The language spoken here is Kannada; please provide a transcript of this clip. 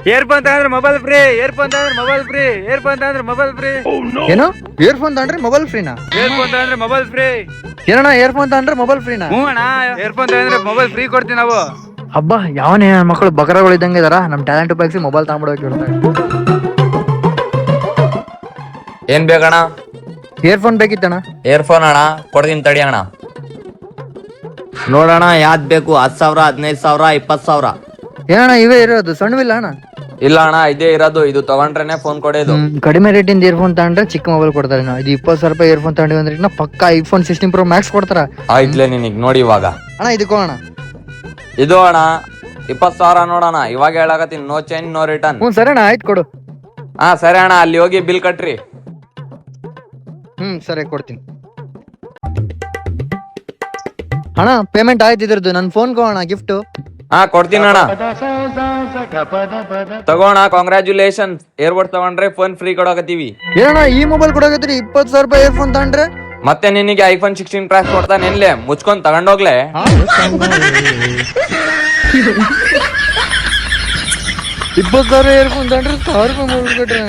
ಇಯರ್ಫೋನ್ ತಗೊಂಡ್ರೆ ಮೊಬೈಲ್ ಫ್ರೀ, ಇಯರ್ಫೋನ್ ತಗೊಂಡ್ರೆ ಮೊಬೈಲ್ ಫ್ರೀ, ಇಯರ್ಫೋನ್ ತಗೊಂಡ್ರೆ ಮೊಬೈಲ್ ಫ್ರೀ. ಏನು ಇಯರ್ಫೋನ್ ತಗೊಂಡ್ರೆ ಮೊಬೈಲ್ ಫ್ರೀನಾ? ಇಯರ್ಫೋನ್ ತಗೊಂಡ್ರೆ ಮೊಬೈಲ್ ಫ್ರೀ. ಏನಣ್ಣ ಇಯರ್ಫೋನ್ ತಗೊಂಡ್ರೆ ಮೊಬೈಲ್ ಫ್ರೀನಾ? ಹ್ಞೂ ಅಣ್ಣ, ಇಯರ್ಫೋನ್ ತಗೊಂಡ್ರೆ ಮೊಬೈಲ್ ಫ್ರೀ ಕೊಡ್ತೀವಿ ನಾವು. ಹಬ್ಬ ಯಾವನೇ ಮಕ್ಕಳು ಬಕರಗಳು ಇದ್ದಂಗೆ ಇದಾರ. ನಮ್ ಟ್ಯಾಲೆಂಟ್ ಉಪಯೋಗಿಸಿ ಮೊಬೈಲ್ ತಗೊಂಡ್ಬಿಡೋಕೆ. ಏನ್ ಬೇಕಣ್ಣ? ಇಯರ್ಫೋನ್ ಬೇಕಿತ್ತಣ್ಣ. ಇಯರ್ಫೋನ್ ಅಣ್ಣ ಕೊಡ್ತೀನಿ ತಡಿ ಅಣ್ಣ. ನೋಡೋಣ ಯಾವ್ದ್ ಬೇಕು? 10,000, 15,000, 20,000. ಏನಣ್ಣ ಇವೇ ಇರೋದು, ಸಣ್ಣವಿಲ್ಲ ಅಣ್ಣ? ಇಲ್ಲ ಅಣ್ಣ, ಇದೇ ಇರೋದು. ಇದು ತಗೊಂಡ್ರೇನೆ ಫೋನ್ ಕೊಡೋದು. ಕಡಿಮೆ ರೇಟಿಂದ ಇಯರ್ಫೋನ್ ತಗೊಂಡ್ರೆ ಚಿಕ್ಕ ಮೊಬೈಲ್ ಕೊಡ್ತಾರೆ. ನಾವು ಇದು 20,000 ರೂಪಾಯಿ ಇಯರ್ಫೋನ್ ತಗೊಂಡಿವಿ ಅಂದ್ರೆ ಪಕ್ಕ ಐಫೋನ್ 16 Pro Max ಕೊಡ್ತಾರ. ಆಯ್ತ್ಲೆ ನಿನಗ್ ನೋಡಿ ಇವಾಗ. ಅಣ್ಣ ಇದಕ್ಕೋ ಅಣ್ಣ. ಇದು ಅಣ್ಣ 20,000 ನೋಡೋಣ. ಇವಾಗ ಹೇಳಕತ್ತೀನಿ, ನೋ ಚೇಂಜ್ ನೋ ರಿಟರ್ನ್. ಹ್ಞೂ ಸರಿ ಅಣ್ಣ, ಆಯ್ತು ಕೊಡು. ಹಾ ಸರಿ ಅಣ್ಣ, ಅಲ್ಲಿ ಹೋಗಿ ಬಿಲ್ ಕಟ್ರಿ. ಸರಿ ಕೊಡ್ತೀನಿ ಅಣ್ಣ. ಪೇಮೆಂಟ್ ಆಯ್ತು ಇದ್ರದ್ದು. ನನ್ ಫೋನ್ ಅಣ್ಣ ಗಿಫ್ಟ್. ಹಾ ಕೊಡ್ತೀನಿ ಅಣ್ಣ. ತಗೋಣ, ಕಾಂಗ್ರಾಚುಲೇಷನ್. ಏರ್ಬಡ್ಸ್ ತಗೊಂಡ್ರೆ ಫೋನ್ ಫ್ರೀ ಕೊಡಕತ್ತೀವಿ. ಏನಣ್ಣ ಈ ಮೊಬೈಲ್ ಕೊಡಕತ್ತೀರಿ? 20,000 ರೂಪಾಯಿ ಇಯರ್ಫೋನ್ ತಗೊಂಡ್ರೆ ಮತ್ತೆ ನಿನಗೆ ಐಫೋನ್ 16 Pro ಕೊಡ್ತಾನೆ. ಎನ್ಲೆ ಮುಚ್ಕೊಂಡ್ ತಗೊಂಡೋಗ್ಲೆ. 20,000 ಇಯರ್ಫೋನ್ ತಗೊಂಡ್ರೆ 1,000 ರೂಪಾಯಿ ಮೊಬೈಲ್ ಕೊಟ್ರೆ